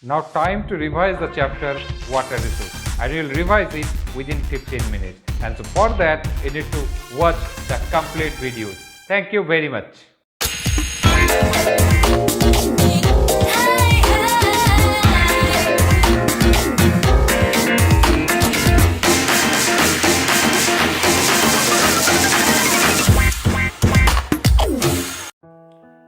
Now time to revise the chapter water resource, and you will revise it within 15 minutes. And so for that you need to watch the complete video. Thank you very much.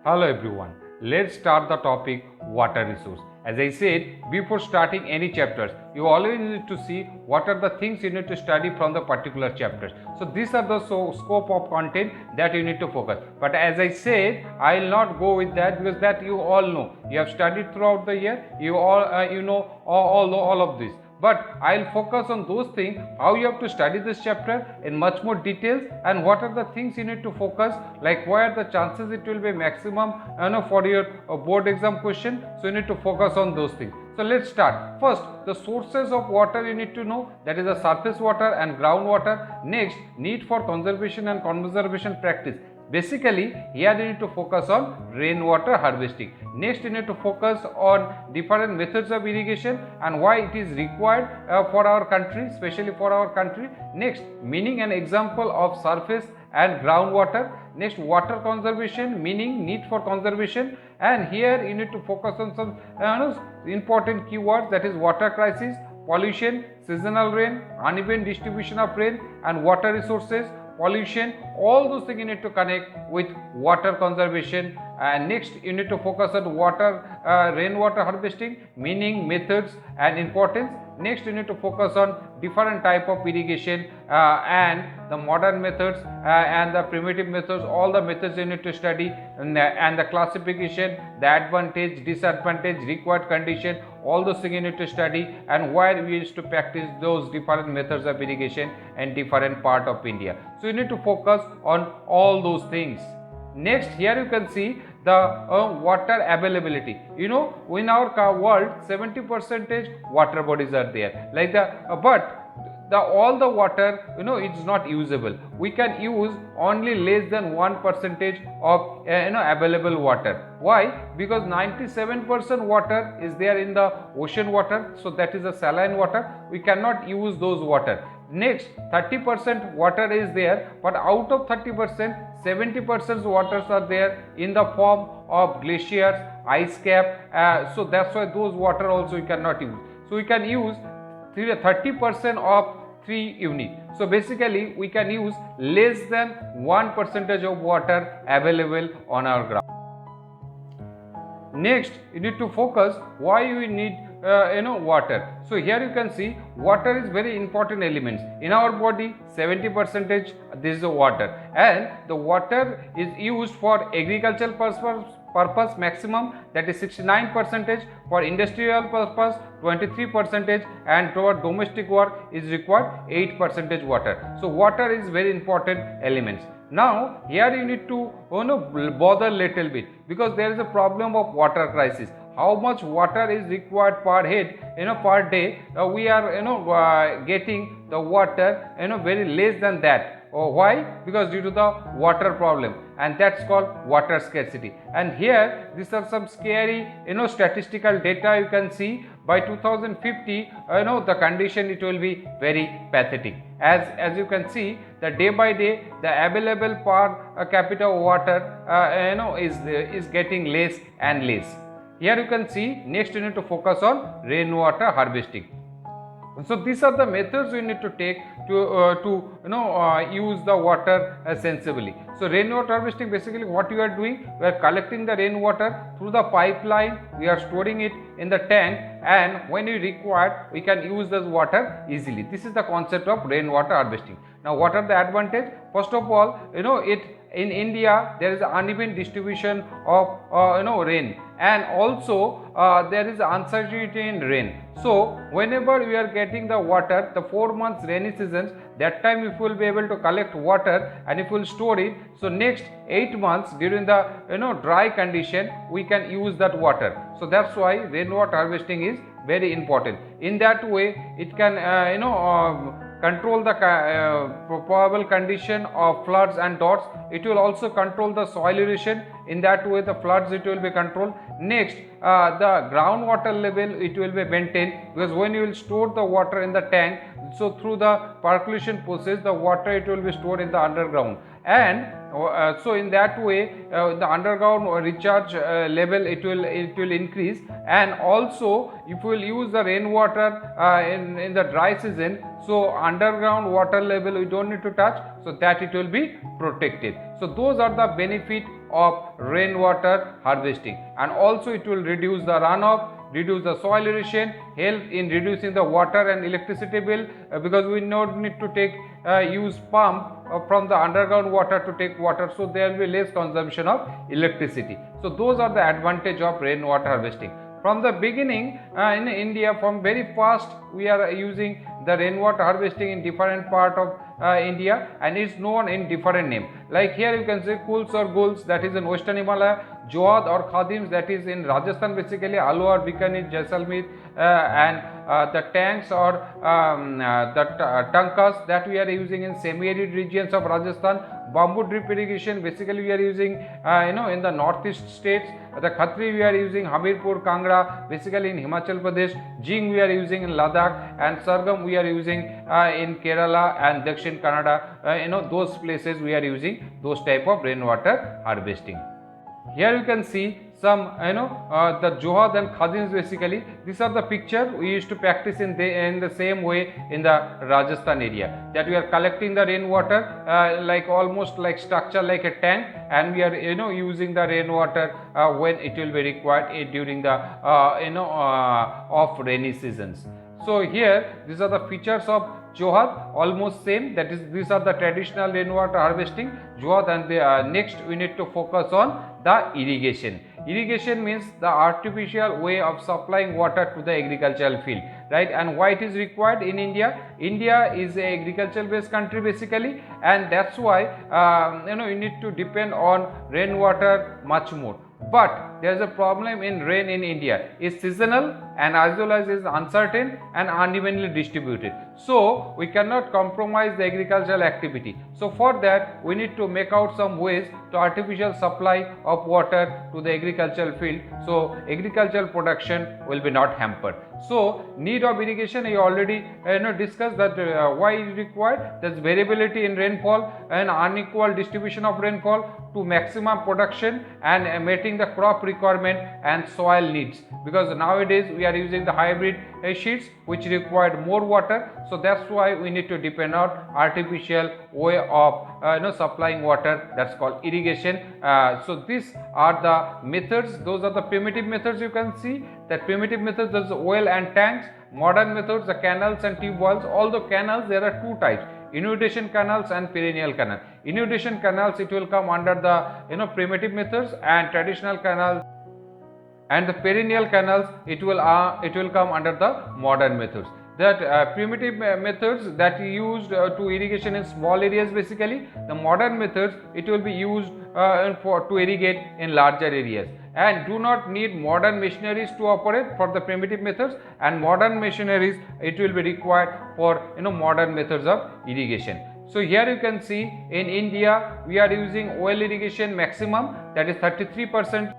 Hello everyone, let's start the topic water resource. As I said, before starting any chapters, you always need to see what are the things you need to study from the particular chapters. So these are the scope of content that you need to focus. But as I said, I will not go with that because that you all know. You have studied throughout the year, you all you know all of this. But I will focus on those things, how you have to study this chapter in much more details, and what are the things you need to focus, like where the chances it will be maximum for your board exam question. So you need to focus on those things. So let's start. First, the sources of water you need to know, that is the surface water and groundwater. Next, need for conservation and conservation practice. Basically, here you need to focus on rainwater harvesting. Next, you need to focus on different methods of irrigation and why it is required for our country, especially for our country. Next, meaning and example of surface and groundwater. Next, water conservation, meaning need for conservation. And here you need to focus on some important keywords, that is water crisis, pollution, seasonal rain, uneven distribution of rain, and water resources, pollution. All those things you need to connect with water conservation. And next you need to focus on rainwater harvesting, meaning, methods and importance. Next you need to focus on different type of irrigation and the modern methods and the primitive methods. All the methods you need to study, and the classification, the advantage, disadvantage, required condition, all those things you need to study, and where we used to practice those different methods of irrigation in different part of India. So you need to focus on all those things. Next, here you can see the water availability. You know, in our world 70% water bodies are there, like but all the water it's not usable. We can use only less than 1% of available water. Why? Because 97% water is there in the ocean water, so that is a saline water. We cannot use those water. Next, 30% water is there, but out of 30%, 70% waters are there in the form of glaciers, ice cap. So that's why those water also we cannot use. So we can use 30% of 3 unit. So basically we can use less than 1% of water available on our ground. Next, you need to focus why we need water. So here you can see water is very important element in our body. 70% this is the water, and the water is used for agricultural purpose maximum, that is 69%, for industrial purpose 23%, and toward domestic work is required 8% water. So water is very important elements. Now here you need to bother little bit, because there is a problem of water crisis. How much water is required per head per day? We are getting the water very less than that. Why? Because due to the water problem, and that's called water scarcity. And here these are some scary statistical data you can see. By 2050 the condition it will be very pathetic. As you can see, the day by day the available per capita water is getting less and less. Here you can see, next you need to focus on rainwater harvesting. So these are the methods we need to take to use the water sensibly. So rainwater harvesting, basically what you are doing, we are collecting the rainwater through the pipeline, we are storing it in the tank, and when we require we can use this water easily. This is the concept of rainwater harvesting. Now what are the advantage? First of all, in India there is uneven distribution of rain, and also there is uncertainty in rain. So whenever we are getting the water, the 4 months rainy seasons, that time if we will be able to collect water and if we will store it, so next 8 months during the dry condition we can use that water. So that's why rainwater harvesting is very important. In that way it can control the probable condition of floods and droughts. It will also control the soil erosion. In that way the floods it will be controlled. Next, the groundwater level it will be maintained, because when you will store the water in the tank, so through the percolation process the water it will be stored in the underground, and so in that way the underground recharge level it will increase. And also if we will use the rainwater in the dry season, so underground water level we don't need to touch, so that it will be protected. So those are the benefit of rainwater harvesting. And also it will reduce the runoff, reduce the soil erosion, help in reducing the water and electricity bill, because we don't need to take use pump from the underground water to take water, so there will be less consumption of electricity. So those are the advantage of rainwater harvesting. From the beginning in India, from very fast we are using the rainwater harvesting in different part of India, and it's known in different name. Like here you can say Kuls or Guls, that is in Western Himalaya, Johad or Khadims, that is in Rajasthan basically, Alwar, Bikaner, Jaisalmer, and the tanks or the tankas that we are using in semi-arid regions of Rajasthan. Bamboo drip irrigation basically we are using in the northeast states. The Khatri we are using Hamirpur, Kangra basically in Himachal Pradesh. Jing we are using in Ladakh, and Sargam we are using in Kerala and Dakshin Kannada. Those places we are using those type of rainwater harvesting. Here you can see some the Johad and Khadims basically. These are the picture we used to practice in the same way in the Rajasthan area, that we are collecting the rainwater like almost like structure like a tank, and we are using the rainwater when it will be required during the off rainy seasons. So here these are the features of Johad, almost same, that is these are the traditional rainwater harvesting Johad. And the next we need to focus on the irrigation. Irrigation means the artificial way of supplying water to the agricultural field, right? And why it is required in India? India is a agricultural based country basically, and that's why you need to depend on rainwater much more. But there is a problem in rain in India. It's seasonal and as well as is uncertain and unevenly distributed. So we cannot compromise the agricultural activity. So for that we need to make out some ways to artificial supply of water to the agricultural field, so agricultural production will be not hampered. So need of irrigation I already discussed that why it is required. There's variability in rainfall and unequal distribution of rainfall to maximum production and meeting the crop requirement and soil needs, because nowadays we are using the hybrid seeds which require more water. So that's why we need to depend on artificial way of supplying water, that's called irrigation. So these are the methods, those are the primitive methods. You can see that primitive methods, there's well and tanks. Modern methods, the canals and tube wells. Although canals there are two types, inundation canals and perennial canal. Inundation canals it will come under the primitive methods, and traditional canals and the perennial canals it will come under the modern methods. That primitive methods that used to irrigation in small areas basically. The modern methods it will be used to irrigate in larger areas, and do not need modern machineries to operate for the primitive methods, and modern machineries it will be required for modern methods of irrigation. So here you can see in India we are using well irrigation maximum, that is 33%.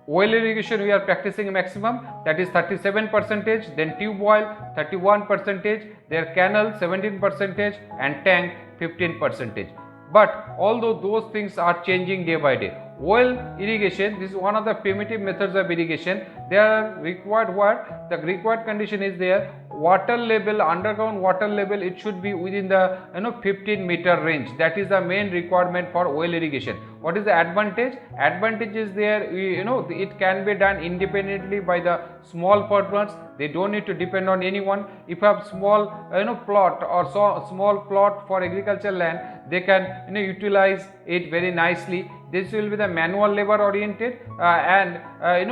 Well irrigation we are practicing maximum, that is 37%, then tube well 31%, their canal 17%, and tank 15%. But although those things are changing day by day, well irrigation, this is one of the primitive methods of irrigation. They are required what? The required condition is there, water level, underground water level, it should be within the 15-meter range. That is the main requirement for well irrigation. What is the advantage? Advantage is there, it can be done independently by the small farmers. They don't need to depend on anyone. If you have small plot or small plot for agricultural land, they can utilize it very nicely. This will be the manual labor oriented, and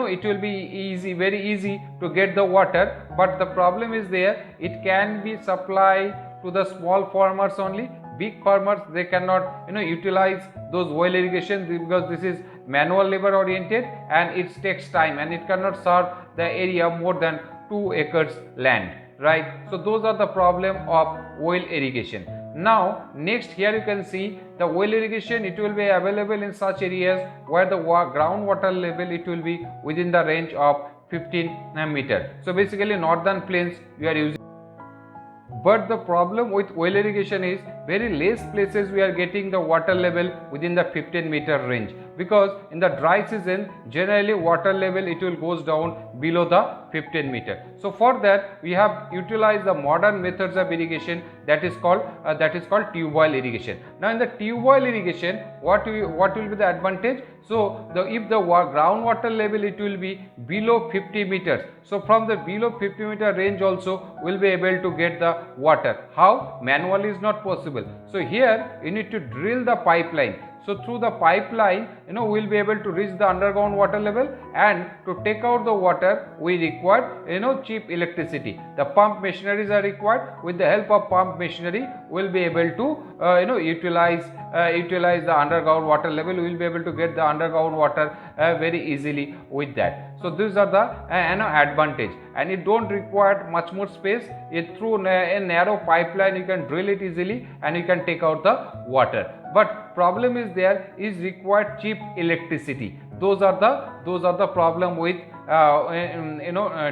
it will be easy, very easy to get the water. But the problem is there, it can be supplied to the small farmers only. Big farmers they cannot utilize those well irrigation, because this is manual labor oriented and it takes time and it cannot serve the area more than 2 acres land, right? So those are the problem of well irrigation. Now next here you can see the well irrigation, it will be available in such areas where the groundwater level it will be within the range of 15 meter. So basically northern plains we are using. But the problem with well irrigation is very less places we are getting the water level within the 15-meter range, because in the dry season generally water level it will goes down below the 15 meter. So for that we have utilized the modern methods of irrigation, that is called tube well irrigation. Now in the tube well irrigation, what will be the advantage? So if the groundwater level it will be below 50 meters, so from the below 50-meter range also will be able to get the water. How? Manually is not possible. So here you need to drill the pipeline. So through the pipeline, we will be able to reach the underground water level, and to take out the water we require cheap electricity. The pump machineries are required. With the help of pump machinery we will be able to utilize the underground water level. We will be able to get the underground water very easily with that. So these are the advantage, and it don't require much more space. Through a narrow pipeline you can drill it easily and you can take out the water. But problem is there is required cheap electricity. Those are the problem with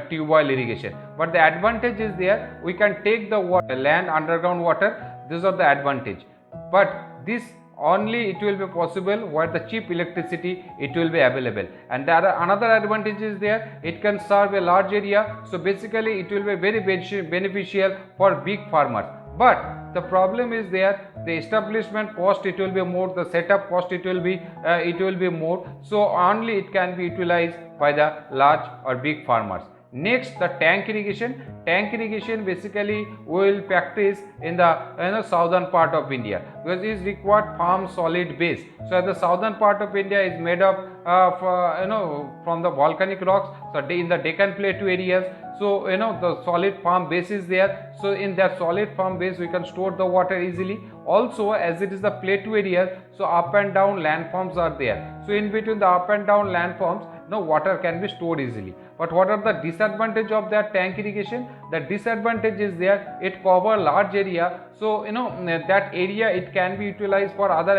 tube well irrigation. But the advantage is there, we can take the land underground water. These are the advantage. But this only it will be possible where the cheap electricity it will be available. And there are another advantage is there, it can serve a large area. So basically it will be very beneficial for big farmers. But the problem is there, the establishment cost it will be more, the setup cost it will be more. So only it can be utilized by the large or big farmers. Next, the tank irrigation. Tank irrigation basically we will practice in the southern part of India, because it is required firm solid base. So the southern part of India is made up from the volcanic rocks. So in the Deccan Plateau areas, so the solid firm base is there. So in that solid firm base we can store the water easily. Also, as it is the plateau areas, so up and down landforms are there. So in between the up and down landforms, water can be stored easily. But what are the disadvantage of that tank irrigation? The disadvantage is there, it cover large area. So that area it can be utilized for other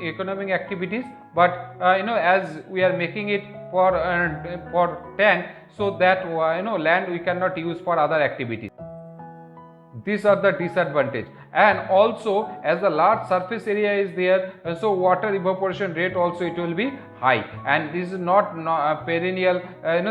economic activities. But as we are making it for tank, so that land we cannot use for other activities. These are the disadvantage. And also as the large surface area is there, so water evaporation rate also it will be high, and this is not a perennial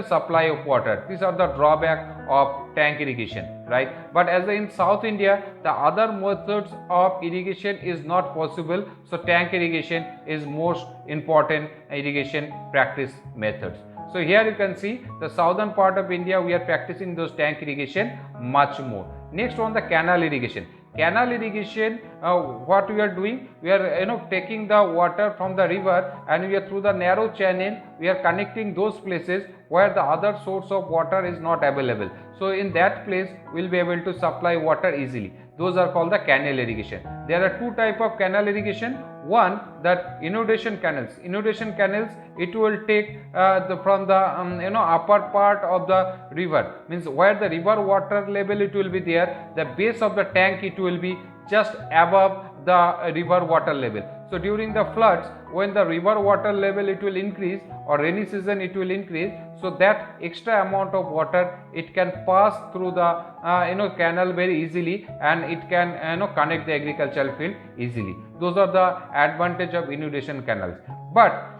supply of water. These are the drawback of tank irrigation, right? But as in South India, the other methods of irrigation is not possible. So tank irrigation is most important irrigation practice methods. So here you can see the southern part of India we are practicing those tank irrigation much more. Next one, the canal irrigation. Canal irrigation, what we are doing, we are taking the water from the river, and we are through the narrow channel we are connecting those places where the other source of water is not available. So in that place we will be able to supply water easily. Those are called the canal irrigation. There are two type of canal irrigation. One, that inundation canals. Inundation canals, it will take from the upper part of the river, means where the river water level it will be there, the base of the tank it will be just above the river water level. So during the floods, when the river water level it will increase, or rainy season it will increase, so that extra amount of water it can pass through the canal very easily, and it can connect the agricultural field easily. Those are the advantage of inundation canals. But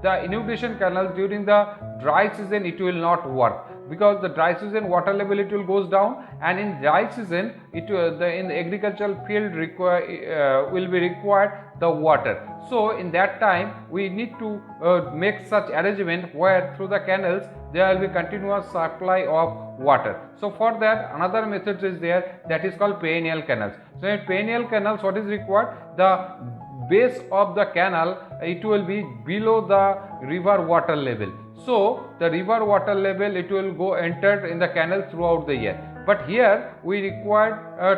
the inundation canals during the dry season it will not work, because the dry season water level it will goes down, and in dry season it in the agricultural field will be required the water. So in that time we need to make such arrangement where through the canals there will be continuous supply of water. So for that another method is there, that is called perennial canals. So in perennial canals, what is required? The base of the canal it will be below the river water level. So the river water level it will go entered in the canal throughout the year. But here we require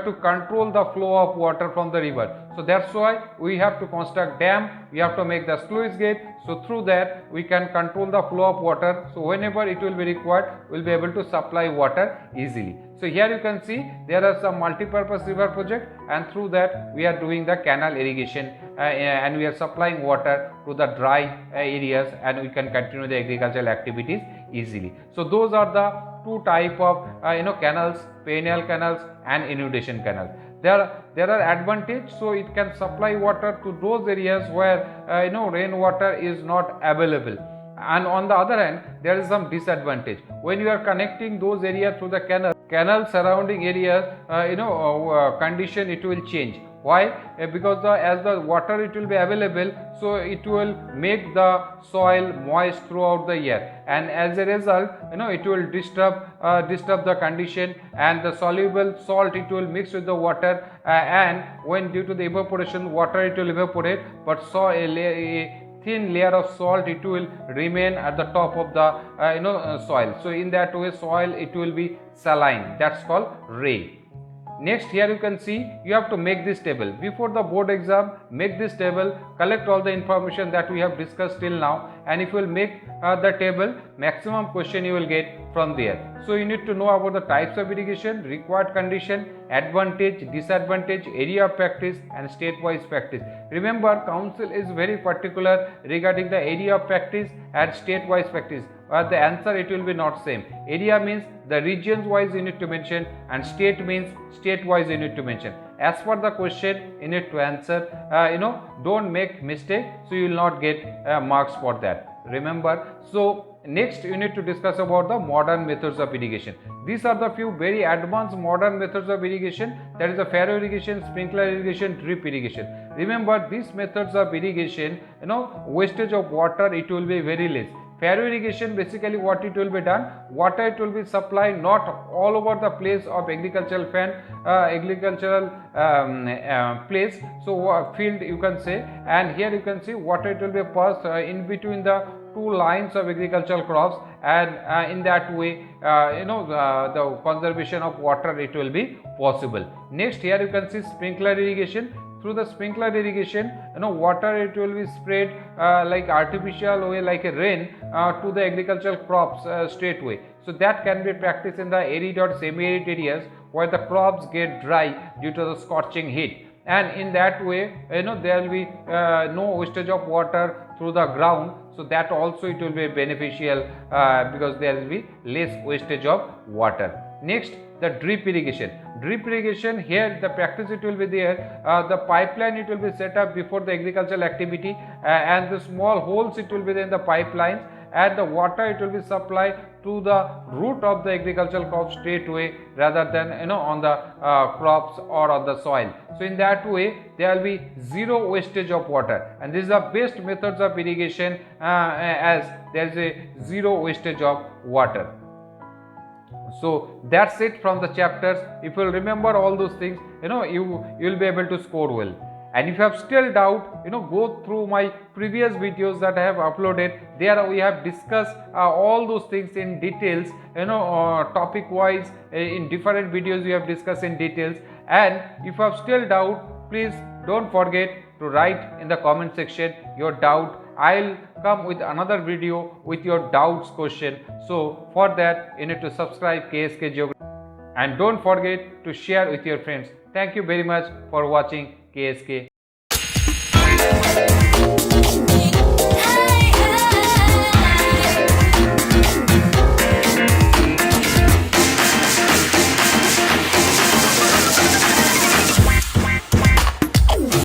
to control the flow of water from the river. So that's why we have to construct dam, we have to make the sluice gate, so through that we can control the flow of water. So whenever it will be required, we will be able to supply water easily. So here you can see there are some multi-purpose river project, and through that we are doing the canal irrigation and we are supplying water to the dry areas, and we can continue the agricultural activities easily. So those are the two type of canals: perennial canals and inundation canals. There are advantage, so it can supply water to those areas where rainwater is not available. And on the other hand, there is some disadvantage. When you are connecting those areas through the canal surrounding areas, condition it will change. Why? Because as the water it will be available, so it will make the soil moist throughout the year, and as a result it will disturb the condition, and the soluble salt it will mix with the water, and when due to the evaporation water it will evaporate, but a thin layer of salt it will remain at the top of the soil. So in that way soil it will be saline. That's called ray. Next, here you can see you have to make this table before the board exam. Make this table, collect all the information that we have discussed till now, and if you will make the table, maximum question you will get from there. So you need to know about the types of irrigation, required condition, advantage, disadvantage, area of practice, and state-wise practice. Remember, council is very particular regarding the area of practice and state-wise practice. The answer it will be not same. Area means the regions wise you need to mention, and state means state wise you need to mention. As per the question you need to answer. Don't make mistake, so you will not get marks for that. Remember. So next you need to discuss about the modern methods of irrigation. These are the few very advanced modern methods of irrigation. That is the furrow irrigation, sprinkler irrigation, drip irrigation. Remember, these methods of irrigation, wastage of water it will be very less. Furrow irrigation, basically what it will be done, water it will be supplied not all over the place of agricultural place, so field you can say, and here you can see water it will be passed in between the two lines of agricultural crops, and in that way the conservation of water it will be possible. Next, here you can see sprinkler irrigation. Through the sprinkler irrigation, water it will be spread like artificial way, like a rain to the agricultural crops straight away. So that can be practiced in the arid or semi-arid areas where the crops get dry due to the scorching heat, and in that way there will be no wastage of water through the ground. So that also it will be beneficial because there will be less wastage of water. Next, the drip irrigation. Drip irrigation, here the practice it will be there. The pipeline it will be set up before the agricultural activity, and the small holes it will be there in the pipelines, and the water it will be supplied to the root of the agricultural crop straight away, rather than on the crops or on the soil. So in that way there will be zero wastage of water, and this is the best methods of irrigation as there is a zero wastage of water. So that's it from the chapters. If you will remember all those things, you will be able to score well. And if you have still doubt, go through my previous videos that I have uploaded. There we have discussed all those things in details, topic wise. In different videos we have discussed in details. And if you have still doubt, please don't forget to write in the comment section your doubt. I'll come with another video with your doubts question. So for that you need to subscribe KSK Geography, and don't forget to share with your friends. Thank you very much for watching KSK.